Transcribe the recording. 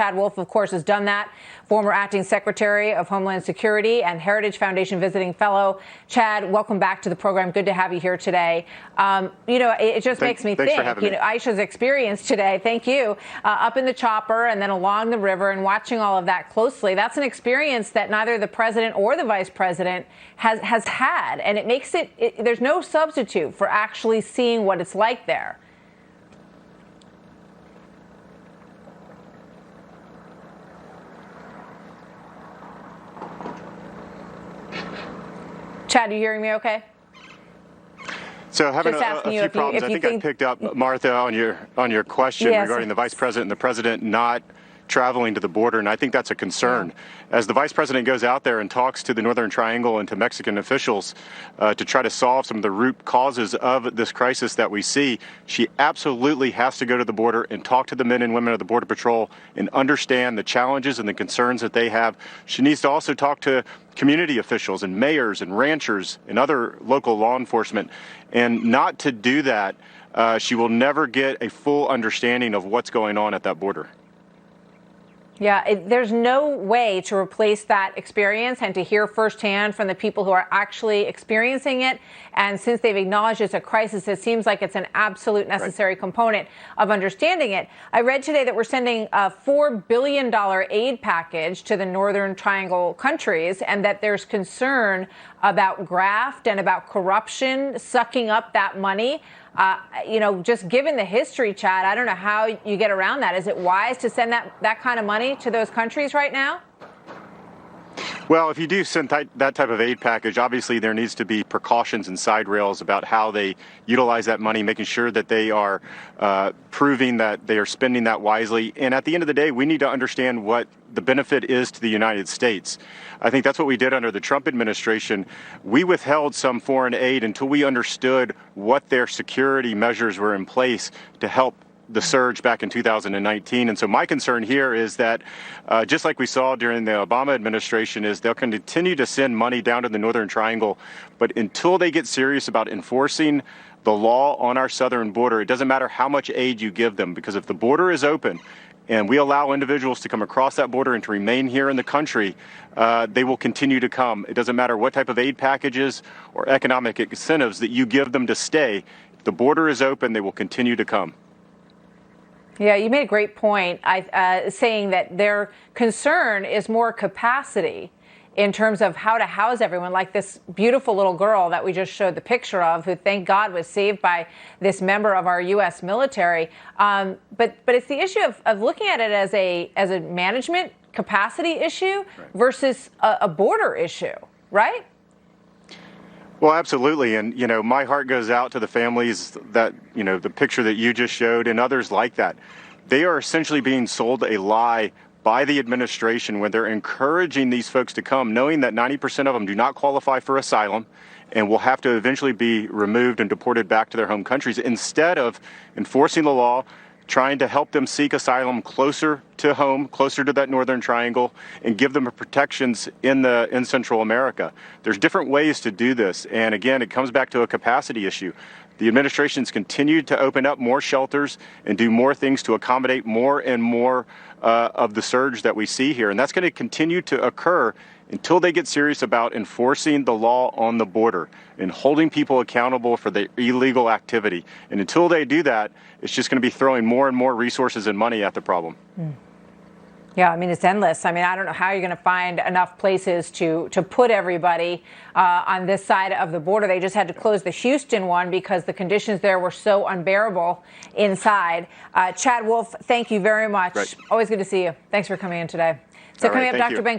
Chad Wolf, of course, has done that. Former acting secretary of Homeland Security and Heritage Foundation visiting fellow. Chad, welcome back to the program. Good to have you here today. It just makes me think, Aisha's experience today, thank you, up in the chopper and then along the river and watching all of that closely. That's an experience that neither the president or the vice president has had. And it makes there's no substitute for actually seeing what it's like there. Chad, are you hearing me okay? So having a few problems. I think I picked up, Martha, on your question regarding the vice president and the president not traveling to the border, and I think that's a concern. As the vice president goes out there and talks to the Northern Triangle and to Mexican officials to try to solve some of the root causes of this crisis that we see, she absolutely has to go to the border and talk to the men and women of the Border Patrol and understand the challenges and the concerns that they have. She needs to also talk to community officials and mayors and ranchers and other local law enforcement. And not to do that, she will never get a full understanding of what's going on at that border. Yeah, there's no way to replace that experience and to hear firsthand from the people who are actually experiencing it. And since they've acknowledged it's a crisis, it seems like it's an absolute necessary component of understanding it. I read today that we're sending a $4 billion aid package to the Northern Triangle countries and that there's concern about graft and about corruption sucking up that money. Just given the history, Chad, I don't know how you get around that. Is it wise to send that kind of money to those countries right now? Well, if you do send that type of aid package, obviously there needs to be precautions and side rails about how they utilize that money, making sure that they are proving that they are spending that wisely. And at the end of the day, we need to understand what the benefit is to the United States. I think that's what we did under the Trump administration. We withheld some foreign aid until we understood what their security measures were in place to help the surge back in 2019. And so my concern here is that just like we saw during the Obama administration, is they'll continue to send money down to the Northern Triangle. But until they get serious about enforcing the law on our southern border, it doesn't matter how much aid you give them, because if the border is open and we allow individuals to come across that border and to remain here in the country, they will continue to come. It doesn't matter what type of aid packages or economic incentives that you give them to stay. If the border is open, they will continue to come. Yeah, you made a great point, saying that their concern is more capacity in terms of how to house everyone, like this beautiful little girl that we just showed the picture of, who, thank God, was saved by this member of our U.S. military. But it's the issue of looking at it as a management capacity issue versus a border issue, right? Well, absolutely. And, my heart goes out to the families that, the picture that you just showed and others like that. They are essentially being sold a lie by the administration when they're encouraging these folks to come, knowing that 90% of them do not qualify for asylum and will have to eventually be removed and deported back to their home countries, instead of enforcing the law, trying to help them seek asylum closer to home, closer to that Northern Triangle, and give them protections in Central America. There's different ways to do this. And again, it comes back to a capacity issue. The administration's continued to open up more shelters and do more things to accommodate more and more of the surge that we see here. And that's going to continue to occur until they get serious about enforcing the law on the border and holding people accountable for the illegal activity. And until they do that, it's just going to be throwing more and more resources and money at the problem. Yeah, it's endless. I don't know how you're going to find enough places to put everybody on this side of the border. They just had to close the Houston one because the conditions there were so unbearable inside. Chad Wolf, thank you very much. Right. Always good to see you. Thanks for coming in today. So coming up, Dr. Ben